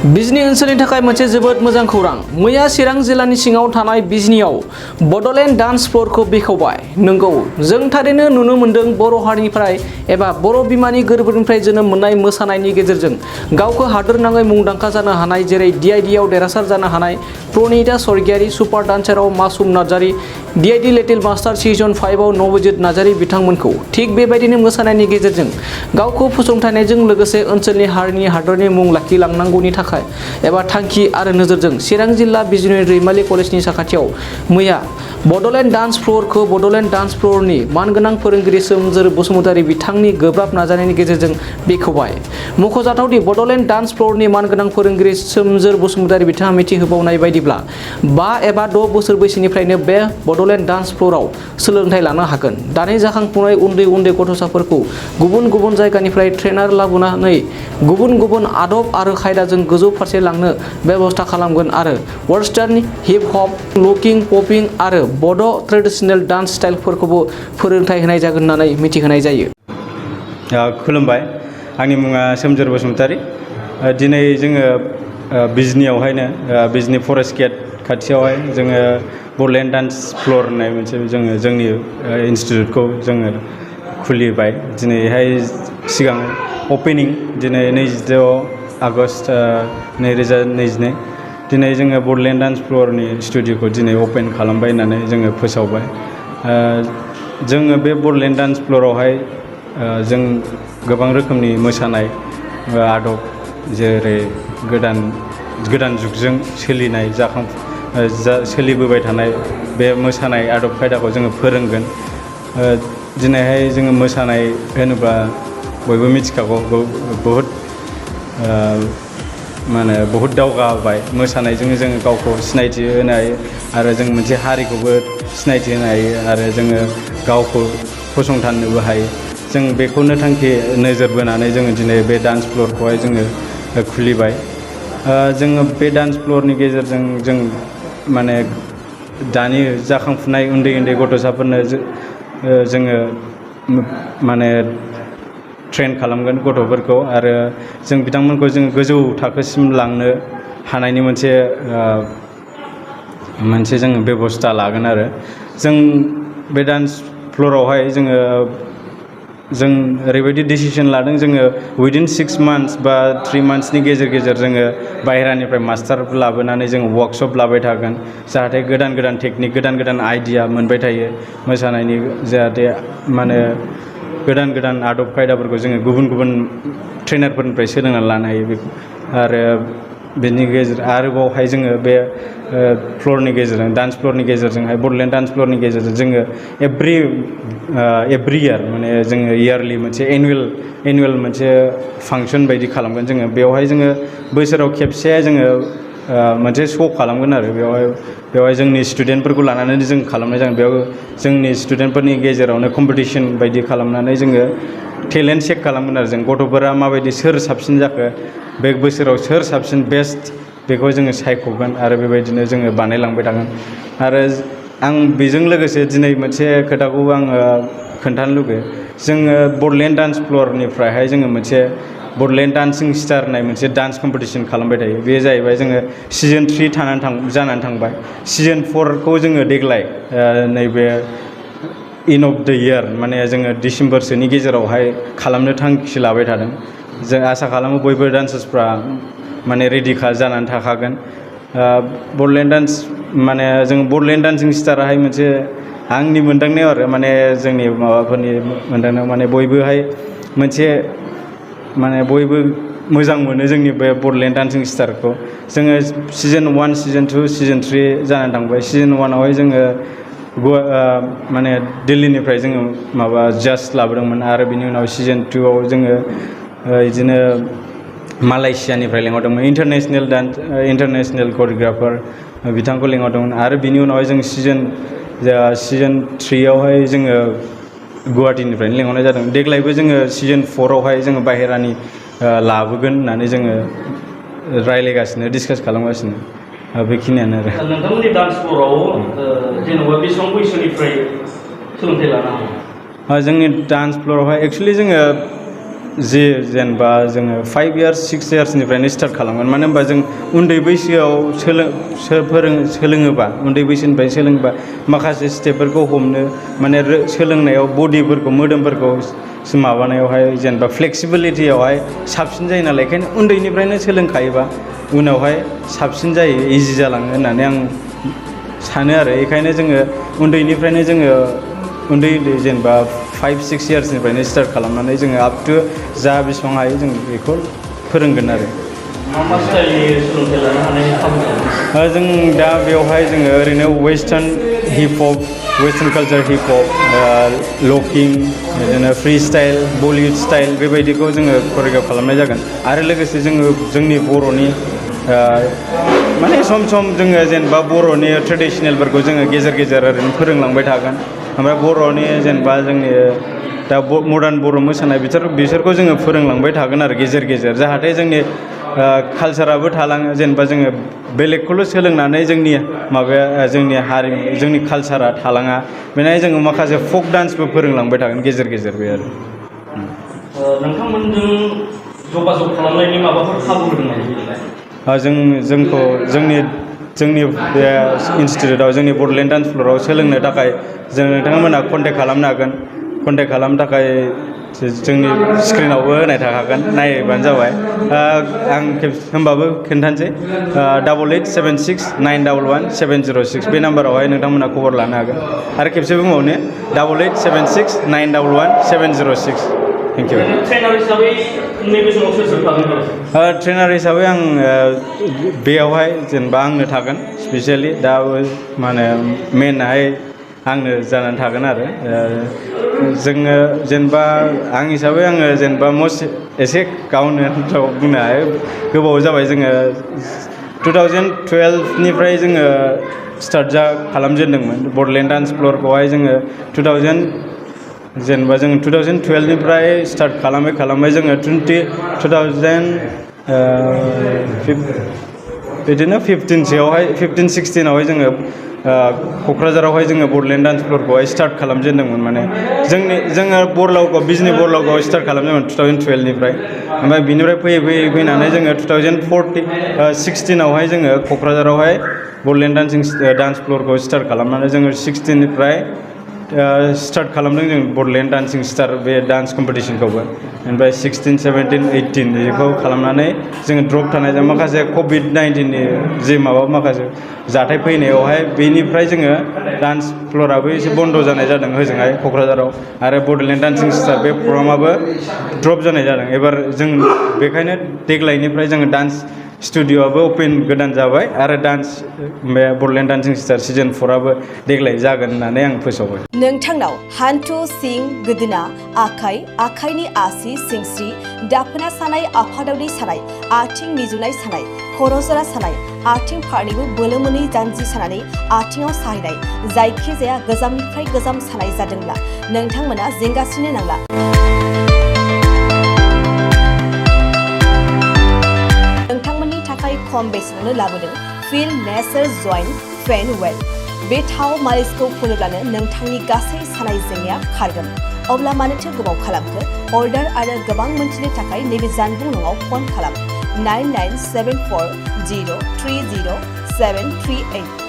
बिजनी ओनसोलनि थाखाय मोनसे जोबोद मोजां खौरां। मैया चिरां जिल्लानि सिङाव थानाय बिजनीयाव बड'लेण्ड डान्स फ्ल'रखौ बेखेवबाय। नंगौ, जों थारैनो नुनो मोन्दों बर' हारिनिफ्राय एबा बर' बिमानि गोरबोनिफ्राय जोनोम मोननाय मोसानायनि गेजेरजों गावखौ हादोरनाङै मुंदांखा जानो हानाय, जेरै DIDआव देरहासार जानो हानाय प्रनिता स्वर्गियारी, सुपार डान्साराव Masum Narzary, DID little master season 5आव नवजित नार्जारी बिथांमोनखौ थिग बेबायदिनो मोसानायनि गेजेरजों गावखौ फसंथानायजों लोगोसे ओनसोलनि हारिनि हादरनि मुं लाखिलांनांगौनि थाखाय एबा थांखि आरो नोजोरजों चिरां जिल्ला बिजनी रैमाली कलेजनि साखाथियाव मैया बड'लेण्ड डान्स फ्ल'रखौ बड'लेण्ड डान्स फ्ल'रनि मानगोनां फोरोंगिरि सोमजोर बसुमतारी बिथांनि गोब्राब नाजानायनि गेजेरजों बेखेवबाय। मख'जाथावदि बड'लेण्ड डान्स फ्ल'रनि मानगोनां फोरोंगिरि सोमजोर बसुमतारी बिथाङा मिथिहोबावनाय बायदिब्ला 5 एबा 6 बोसोर बैसोनिफ्रायनो बे बड'लेण्ड डान्स फ्ल'रआव सोलोंथाइ लानो हागोन। दानि जाखांफुनाय उन्दै उन्दै गथ'साफोरखौ गुबुन गुबुन जायगानिफ्राय ट्रेनार लाबोनानै गुबुन गुबुन आदब आरो खायदाजों गोजौ फारसे लांनो बेबस्था खालामगोन आरो वेस्टार्न, हिप हप, लकिं, पपिं आरो बड' ट्रेडिशनेल डान्स स्टाइलफोरखौबो फोरोंथाइ होनाय जागोन होननानै मिथिहोनाय जायो। खुलुमबाय, आंनि मुङा सोमजोर बसुमतारी। दिनै जोङो बिजनीयावहायनो बिजनी फरेस्ट गेट खाथियावहाय जोङो बड'लेण्ड डान्स फ्ल'र होननाय मोनसे जोंनि इन्सटिटिउटखौ जोङो खुलिबाय। दिनैहाय सिगां अपेनिं दिनै 26 आगस्ट 2022 दिनै जोङो बड'लेण्ड डान्स फ्ल'रनि स्टुडिअ'खौ दिनै अपेन खालामबाय होननानै जोङो फोसावबाय। जोङो बे बड'लेण्ड डान्स फ्ल'रावहाय जों गोबां रोखोमनि मोसानाय आदब, जेरै गोदान जुगजों सोलिनाय सोलिबोबाय थानाय बे मोसानाय आदब खायदाखौ जोङो फोरोंगोन। दिनैहाय जोङो मोसानाय होनोब्ला बयबो मिथिखागौ, बहुद दावगाबाय। मोसानायजोंनो जोङो गावखौ सिनायथि होनो हायो आरो जों मोनसे हारिखौबो सिनायथि होनो हायो आरो जोङो गावखौ फसंथाननोबो हायो। जों बेखौनो थांखि नोजोर बोनानै जोङो दिनै बे डान्स फ्ल'रखौहाय जोङो खुलिबाय। जोङो बे डान्स फ्ल'रनि गेजेरजों जों दानि जाखांफुनाय उन्दै उन्दै गथ'साफोरनो जोङो ट्रेन खालामगोन गथ'फोरखौ, आरो जों बिथांमोनखौ जों गोजौ थाखोसिम लांनो हानायनि मोनसे जोङो बेबस्था लागोन। आरो जों बे डान्स फ्ल'रावहाय जों ओरैबायदि डिसिसन लादों, जोङो उइदिन 6 मान्थ्स बा 3 मान्थ्सनि गेजेर जोङो बाहेरानिफ्राय मास्टार लाबोनानै जोङो वार्कशप लाबाय थागोन, जाहाथे गोदान गोदान टेकनिक, गोदान गोदान आइडिया मोनबाय थायो मोसानायनि, जाहाथे गोदान गोदान आदब खायदाफोरखौ जोङो गुबुन गुबुन ट्रेनारफोरनिफ्राय सोलोंनानै लानो हायो। आरो बेनि आरोबावहाय जोङो बे फ्ल'रनि गेजेरजों, डान्स फ्ल'रनि गेजेरजोंहाय, बड'लेण्ड डान्स फ्ल'रनि गेजेरजों जोङो एभ्रि इयार जोङो इयारलि मोनसे एनुवेल मोनसे फांसन बायदि खालामगोन। जोङो बेवहाय जोङो बोसोराव खेबसे जोङो मोनसे श' खालामगोन आरो बेवहाय जोंनि स्टुडेन्टफोरखौ लानानै जों खालामनाय जागोन। बेयाव जोंनि स्टुडेन्टफोरनि गेजेरावनो कम्पिटिसन बायदि खालामनानै जोङो टेलेन्ट चेक खालामगोन आरो जों गथ'फोरा माबायदि, सोर साबसिन जाखो बे बोसोराव, सोर साबसिन बेस्ट, बेखौ जोङो सायख'गोन आरो बेबायदिनो जोङो बानायलांबाय थागोन। आरो आं बेजों लोगोसे दिनै मोनसे खोथाखौ आङो खोन्थानो लुगैयो। जोङो बड'लेण्ड डान्स फ्ल'रनिफ्रायहाय जोङो मोनसे बड'लेण्ड डान्सिं स्टार होननाय मोनसे डान्स कम्पिटिसन खालामबाय थायो। बे जाहैबाय जोङो सिजन 3 जानानै थांबाय। सिजन 4खौ जोङो देग्लाय नैबे एन्ड अफ द इयार जोङो डिसेम्बरसोनि गेजेरावहाय खालामनो थांखि लाबाय थादों। जों आसा खालामो बयबो डान्सार्सफ्रा रेडि जानानै थाखागोन। बड'लेण्ड डान्स जों बड'लेण्ड डान्सिं स्टाराहाय मोनसे आंनि मोनदांनायाव आरो जोंनि माबाफोरनि मोनदांनायाव बयबोहाय मोनसे बयबो मोजां मोनो जोंनि बे बड'लेण्ड डान्सिं स्टारखौ। जोङो सिजन 1, सिजन 2, सिजन 3 जानानै थांबाय। सिजन 1आवहाय जोङो दिल्लीनिफ्राय जोङो जाज लाबोदोंमोन, आरो बिनि उनाव सिजन 2आव जोङो बिदिनो मालयेसियानिफ्राय लेंहरदोंमोन, इन्टारनेसनेल करिय'ग्राफार बिथांखौ लेंहरदोंमोन। आरो बिनि उनावहाय जों सिजन 3आवहाय जोङो गुवाहाटीनिफ्रायनो लेंहरनाय जादों। देग्लायबो जोङो सिजन 4आवहाय जोङो बाहेरानि लाबोगोन होननानै जोङो रायज्लायगासिनो, डिसकास खालामगासिनो। बेखिनियानो आरो। नोंथांमोननि डान्स फ्ल'राव जेनेबा बेसेबां बैसोनिफ्राय सोलोंथाइ लानो हागोन? जोंनि डान्स फ्ल'रावहाय एक्सुवेलि जोङो जे जेनेबा जोङो 5 इयार्स 6 इयार्सनिफ्रायनो स्टार्ट खालामगोन मानो होनबा जों उन्दै बैसोआव सोलोङोबा उन्दै बैसोनिफ्राय सोलोङोबा माखासे स्टेपफोरखौ हमनो माने सोलोंनायाव बडिफोरखौ मोदोमफोरखौ माबानायावहाय जेनेबा फ्लेक्सिबिलिटियावहाय साबसिन जायो नालाय बेखायनो उन्दैनिफ्रायनो सोलोंखायोबा उनावहाय साबसिन जायो इजि जालाङो होननानै आं सानो आरो बेखायनो जोङो उन्दैनिफ्रायनो जोङो उन्दै जेनेबा 5-6 इयार्सनिफ्रायनो स्टार्ट खालामनानै जोङो आप टु जा बेसेबां हायो जों बेखौ फोरोंगोन आरो मा स्टाइलनि सोलोंथाइ लानो हानायनि खाबु दं? जों दा बेवहाय जोङो ओरैनो western hip hop western culture hip hop लकिं बिदिनो फ्रि स्टाइल बलिउड स्टाइल बेबायदिखौ जोङो करिय'ग्राफ खालामनाय जागोन आरो लोगोसे जोङो जोंनि बर'नि माने सम सम जोङो जेनेबा बर'नि ट्रेडिसनेलफोरखौ जोङो गेजेर गेजेर ओरैनो फोरोंलांबाय थागोन ओमफ्राय बर'नि जेनेबा जोंनि दा मडार्न बर' मोसानाय बिसोरखौ जोङो फोरोंलांबाय थागोन आरो गेजेर गेजेर जाहाथे जोंनि कालसाराबो थालाङो जेनेबा जोङो बेलेगखौल' सोलोंनानै जोंनि माबाया जोंनि हारिमु जोंनि कालसारा थालाङा बेनिखायनो जोङो माखासे फक डान्सबो फोरोंलांबाय थागोन गेजेर गेजेर बे आरो नोंथांमोनजों जगाजग खालामनायनि माबाफोर खाबु होदों नामा? जोंनि बे इन्सटिटिउटआव जोंनि बड'लेण्ड डान्स फ्ल'राव सोलोंनो थाखाय जों नोंथांमोनहा कन्टेक्ट खालामनो हागोन कन्टेक्ट खालामनो थाखाय जोंनि स्क्रिनावबो होनाय थाखागोन नायबानो जाबाय आं होमबाबो खोन्थानोसै 8876911706 बे नाम्बारावहाय नोंथांमोनहा खबर लानो हागोन आरो खेबसे बुंबावनो 8876911706 थेंक इउ ट्रेनार हिसाबै नैबे समाव सोर सोर थागोन? ट्रेनार हिसाबै आं बेयावहाय जेनेबा आंनो थागोन स्पेसियेलि दा मा होनो मेनहाय आंनो जानानै थागोन आरो जोङो जेनेबा आं हिसाबै आङो जेनेबा एसे गावनो बुंनो हायो गोबाव जाबाय जोङो 2012निफ्राय जोङो स्टार्ट खालामजेनदोंमोन बड'लेण्ड डान्स फ्ल'रखौहाय जोङो 2012निफ्राय स्टार्ट खालामै जोङो 15-16आवहाय जोङो क'क्राझारावहाय जोङो बड'लेण्ड डान्स फ्ल'रखौहाय स्टार्ट खालामजेनदोंमोन माने जोङो बिजनि बरलावगाव स्टार्ट खालामदोंमोन 2012निफ्राय ओमफ्राय बिनिफ्राय फैनानै जोङो 2016आवहाय जोङो क'क्राझारावहाय बड'लेण्ड डान्स फ्ल'रखौ स्टार्ट खालामनानै जोङो 16निफ्राय स्टार्ट खालामदों जों बड'लेण्ड डान्सिं स्टार बे डान्स कम्पिटिसनखौबो ओमफ्राय 16, 17, 18 बेखौ खालामनानै जोङो ड्रप थानायजों माखासे कभिड-19नि जे माखासे जाथाय फैनायावहाय बेनिफ्राय जोङो डान्स फ्ल'राबो एसे बन्द' जानाय जादों होजोंहाय क'क्राझाराव आरो बड'लेण्ड डान्सिं स्टार बे प्रग्रामाबो ड्रप जानाय जादों एबार जों बेखायनो देग्लायनिफ्राय जोङो डान्स स्टुडिअ'आबो अपेन गोदान जाबाय आरो डान्स बे बड'लेण्ड डान्सिं स्टार सिजन 4आबो देग्लाय जागोन होननानै आं फोसावबाय। नोंथांनाव हान्थु सिं गोदोना आखाइनि आसि सिंस्रि दाफोना सानाय आफादावदै सानाय आथिं मिजुनाय सानाय खर' जरा सानाय आथिं फारनैबो बोलो मोनै जानजि सानानै आथिङाव साहैनाय जायखिजाया गोजामनिफ्राय गोजाम सानाय जादोंब्ला नोंथांमोना जिंगासिनो नांला। नोंथांमोननि थाखाय खम बेसेनावनो लाबोदों फिल नेचार जइन्ट पेन वेल बे थाव मालिसखौ फुनोब्लानो नोंथांनि गासै सानाय जेंनाया खारगोन। अब्ला मानोथो गोबाव खालामखो? अर्डार आरो गोबां मोनथिनो थाखाय नैबे जानबुं नङाव फन खालाम 9974030738।